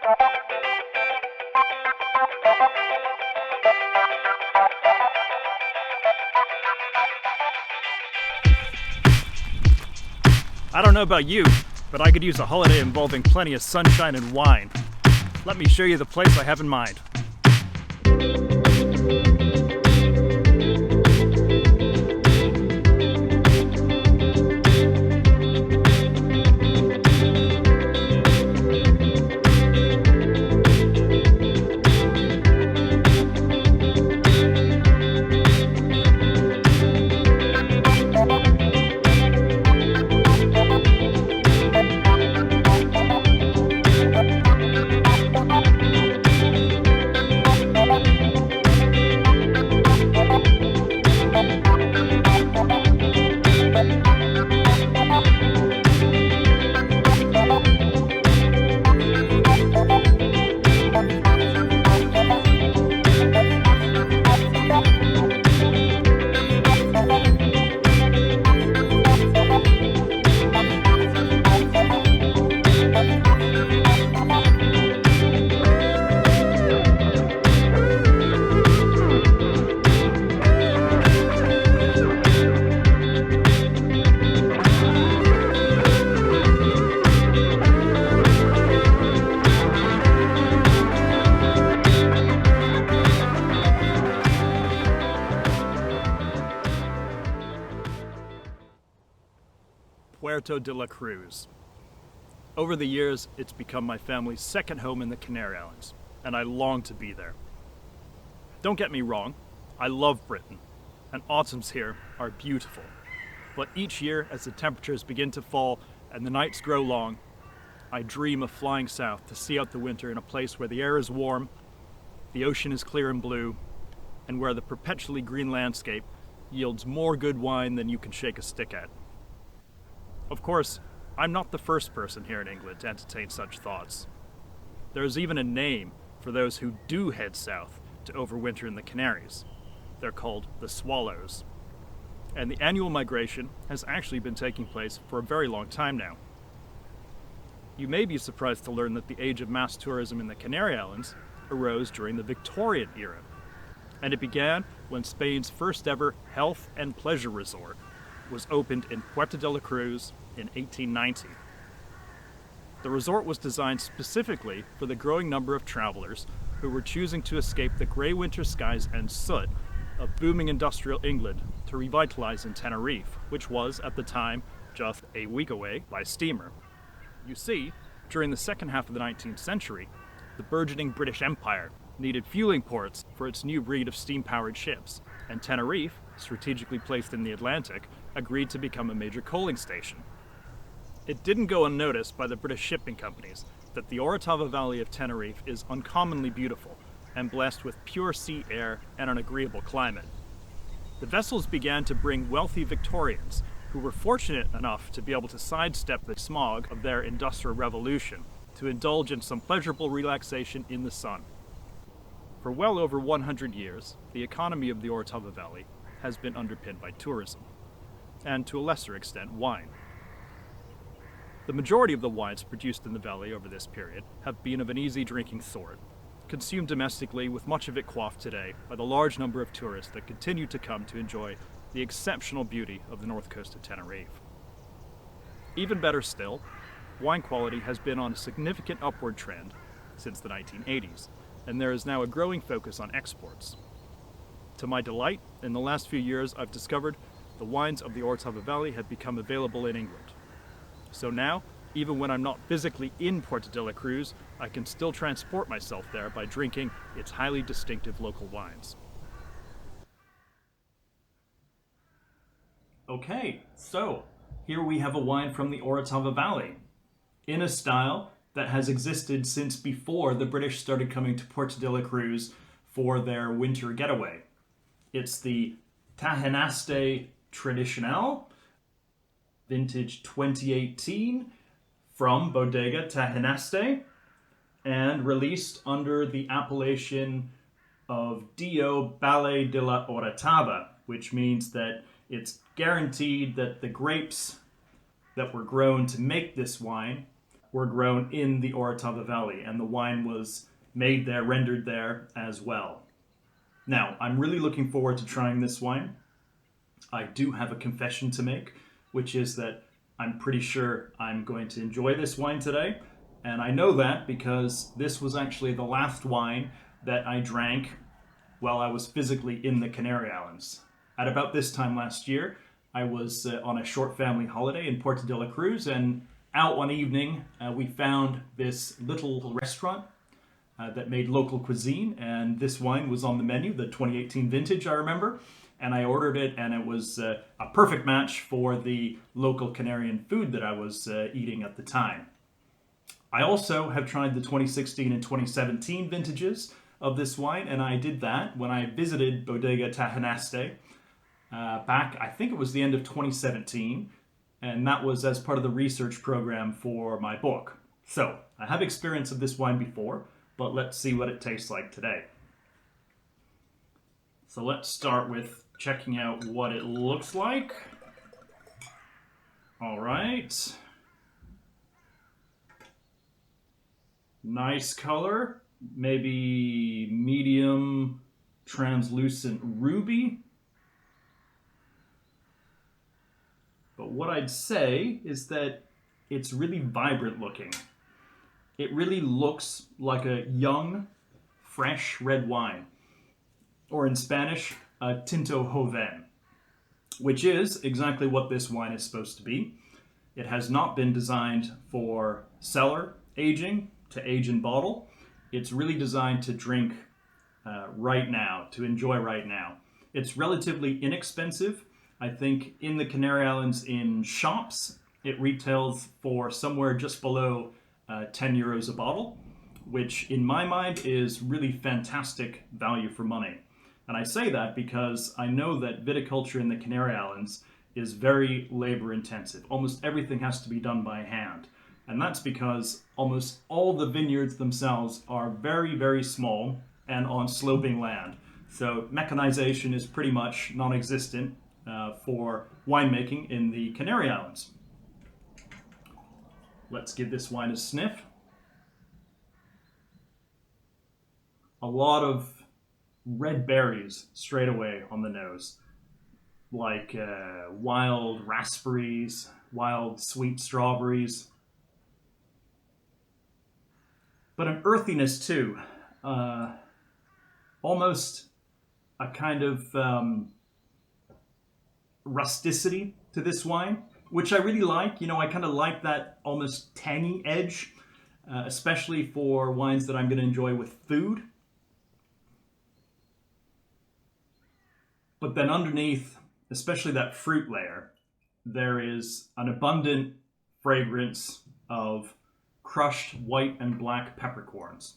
I don't know about you, but I could use a holiday involving plenty of sunshine and wine. Let me show you the place I have in mind. Puerto de la Cruz. Over the years, it's become my family's second home in the Canary Islands, and I long to be there. Don't get me wrong, I love Britain, and autumns here are beautiful. But each year, as the temperatures begin to fall and the nights grow long, I dream of flying south to see out the winter in a place where the air is warm, the ocean is clear and blue, and where the perpetually green landscape yields more good wine than you can shake a stick at. Of course, I'm not the first person here in England to entertain such thoughts. There is even a name for those who do head south to overwinter in the Canaries. They're called the Swallows. And the annual migration has actually been taking place for a very long time now. You may be surprised to learn that the age of mass tourism in the Canary Islands arose during the Victorian era, and it began when Spain's first ever health and pleasure resort was opened in Puerto de la Cruz in 1890. The resort was designed specifically for the growing number of travelers who were choosing to escape the grey winter skies and soot of booming industrial England to revitalize in Tenerife, which was, at the time, just a week away by steamer. You see, during the second half of the 19th century, the burgeoning British Empire needed fueling ports for its new breed of steam-powered ships, and Tenerife, strategically placed in the Atlantic, agreed to become a major coaling station. It didn't go unnoticed by the British shipping companies that the Orotava Valley of Tenerife is uncommonly beautiful and blessed with pure sea air and an agreeable climate. The vessels began to bring wealthy Victorians who were fortunate enough to be able to sidestep the smog of their industrial revolution to indulge in some pleasurable relaxation in the sun. For well over 100 years, the economy of the Orotava Valley has been underpinned by tourism, and to a lesser extent, wine. The majority of the wines produced in the valley over this period have been of an easy drinking sort, consumed domestically with much of it quaffed today by the large number of tourists that continue to come to enjoy the exceptional beauty of the north coast of Tenerife. Even better still, wine quality has been on a significant upward trend since the 1980s, and there is now a growing focus on exports. To my delight, in the last few years I've discovered the wines of the Orotava Valley have become available in England. So now, even when I'm not physically in Puerto de la Cruz, I can still transport myself there by drinking its highly distinctive local wines. Okay, so here we have a wine from the Orotava Valley, in a style that has existed since before the British started coming to Puerto de la Cruz for their winter getaway. It's the Tajanaste Tradicional, vintage 2018, from Bodega Tajanaste, and released under the appellation of Dio Valle de la Orotava, which means that it's guaranteed that the grapes that were grown to make this wine were grown in the Orotava Valley, and the wine was made there, rendered there as well. Now, I'm really looking forward to trying this wine. I do have a confession to make, which is that I'm pretty sure I'm going to enjoy this wine today. And I know that because this was actually the last wine that I drank while I was physically in the Canary Islands. At about this time last year, I was on a short family holiday in Puerto de la Cruz, and out one evening we found this little restaurant that made local cuisine, and this wine was on the menu, the 2018 vintage, I remember, and I ordered it, and it was a perfect match for the local Canarian food that I was eating at the time. I also have tried the 2016 and 2017 vintages of this wine, and I did that when I visited Bodega Tajanaste back, I think it was the end of 2017, and that was as part of the research program for my book. So, I have experience of this wine before, but let's see what it tastes like today. So let's start with checking out what it looks like. All right. Nice color, maybe medium translucent ruby. But what I'd say is that it's really vibrant looking. It really looks like a young, fresh red wine, or in Spanish, a Tinto Joven, which is exactly what this wine is supposed to be. It has not been designed for cellar aging, to age in bottle. It's really designed to drink right now, to enjoy right now. It's relatively inexpensive. I think in the Canary Islands in shops, it retails for somewhere just below 10 euros a bottle, which in my mind is really fantastic value for money. And I say that because I know that viticulture in the Canary Islands is very labor intensive. Almost everything has to be done by hand. And that's because almost all the vineyards themselves are very, very small and on sloping land. So mechanization is pretty much non-existent for winemaking in the Canary Islands. Let's give this wine a sniff. A lot of red berries straight away on the nose, like wild raspberries, wild sweet strawberries, but an earthiness too, almost a kind of rusticity to this wine, which I really like. You know, I kind of like that almost tangy edge, especially for wines that I'm going to enjoy with food. But then underneath, especially that fruit layer, there is an abundant fragrance of crushed white and black peppercorns.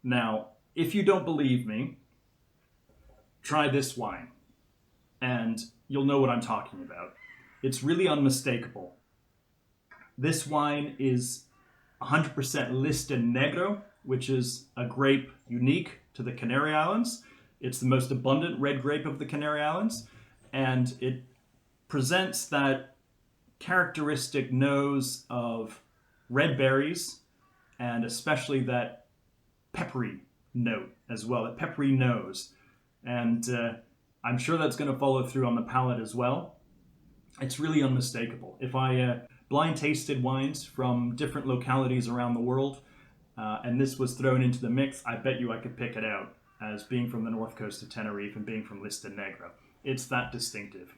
Now, if you don't believe me, try this wine, and you'll know what I'm talking about. It's really unmistakable. This wine is 100% Lista Negro, which is a grape unique to the Canary Islands. It's the most abundant red grape of the Canary Islands, and it presents that characteristic nose of red berries, and especially that peppery note as well, that peppery nose. And I'm sure that's going to follow through on the palate as well. It's really unmistakable. If I blind tasted wines from different localities around the world, and this was thrown into the mix, I bet you I could pick it out as being from the north coast of Tenerife and being from Lista Negra. It's that distinctive.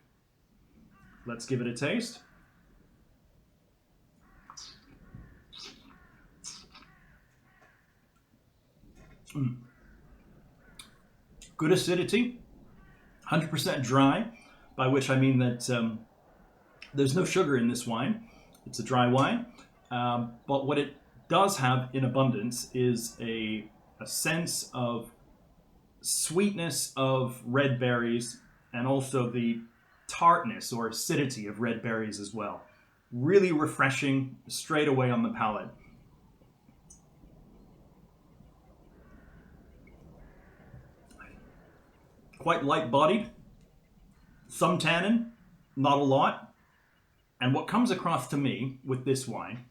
Let's give it a taste. Good acidity, 100% dry, by which I mean that there's no sugar in this wine. It's a dry wine, but what it does have in abundance is a sense of sweetness of red berries, and also the tartness or acidity of red berries as well. Really refreshing straight away on the palate. Quite light-bodied, some tannin, not a lot. And what comes across to me with this wine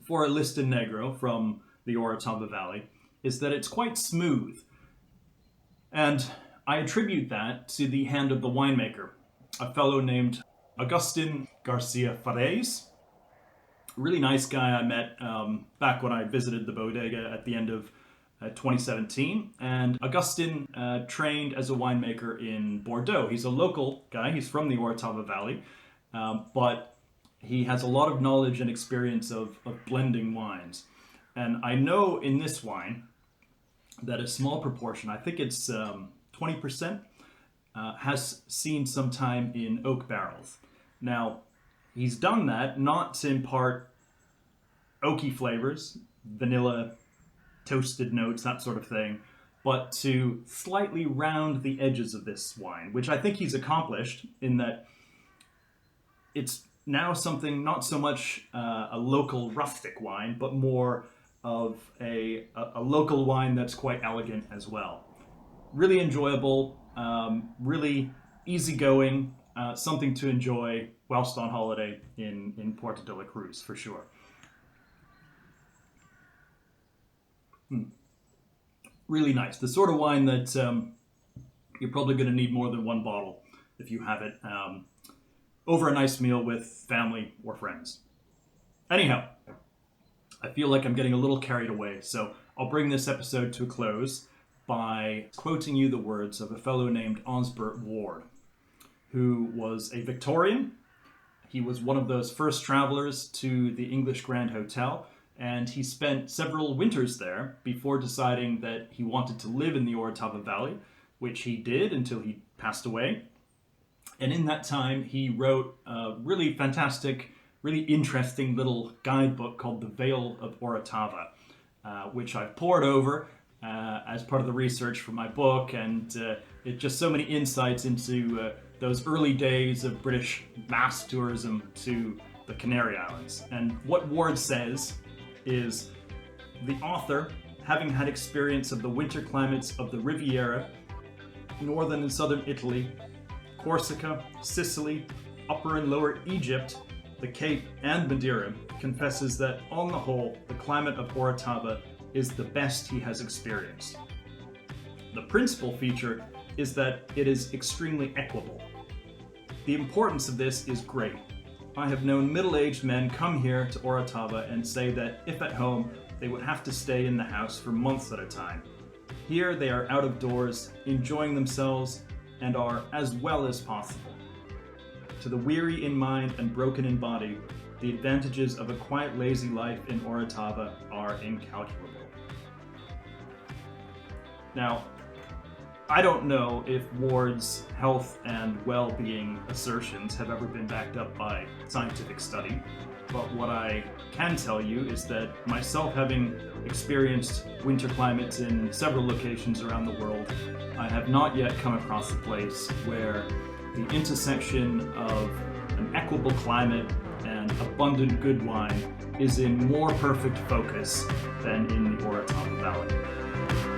for a Lista Negro from the Orotava Valley is that it's quite smooth. And I attribute that to the hand of the winemaker, a fellow named Agustin Garcia Fares. Really nice guy I met back when I visited the bodega at the end of 2017. And Agustin trained as a winemaker in Bordeaux. He's a local guy. He's from the Orotava Valley. But he has a lot of knowledge and experience of blending wines. And I know in this wine that a small proportion, I think it's 20%, has seen some time in oak barrels. Now, he's done that not to impart oaky flavors, vanilla, toasted notes, that sort of thing, but to slightly round the edges of this wine, which I think he's accomplished in that it's now something not so much a local rustic wine, but more of a local wine that's quite elegant as well. Really enjoyable, really easygoing, something to enjoy whilst on holiday in Puerto de la Cruz, for sure. Really nice. The sort of wine that you're probably going to need more than one bottle if you have it over a nice meal with family or friends. Anyhow, I feel like I'm getting a little carried away, so I'll bring this episode to a close by quoting you the words of a fellow named Osbert Ward, who was a Victorian. He was one of those first travelers to the English Grand Hotel, and he spent several winters there before deciding that he wanted to live in the Orotava Valley, which he did until he passed away. And in that time, he wrote a really fantastic, really interesting little guidebook called The Vale of Orotava, which I've pored over as part of the research for my book, and it's just so many insights into those early days of British mass tourism to the Canary Islands. And what Ward says is, the author, having had experience of the winter climates of the Riviera, northern and southern Italy, Corsica, Sicily, Upper and Lower Egypt, the Cape, and Madeira, confesses that, on the whole, the climate of Orotava is the best he has experienced. The principal feature is that it is extremely equable. The importance of this is great. I have known middle-aged men come here to Orotava and say that, if at home, they would have to stay in the house for months at a time. Here they are out of doors, enjoying themselves, and are as well as possible. To the weary in mind and broken in body, the advantages of a quiet, lazy life in Orotava are incalculable. Now, I don't know if Ward's health and well-being assertions have ever been backed up by scientific study, but what I can tell you is that myself, having experienced winter climates in several locations around the world, I have not yet come across a place where the intersection of an equable climate and abundant good wine is in more perfect focus than in the Orotava Valley.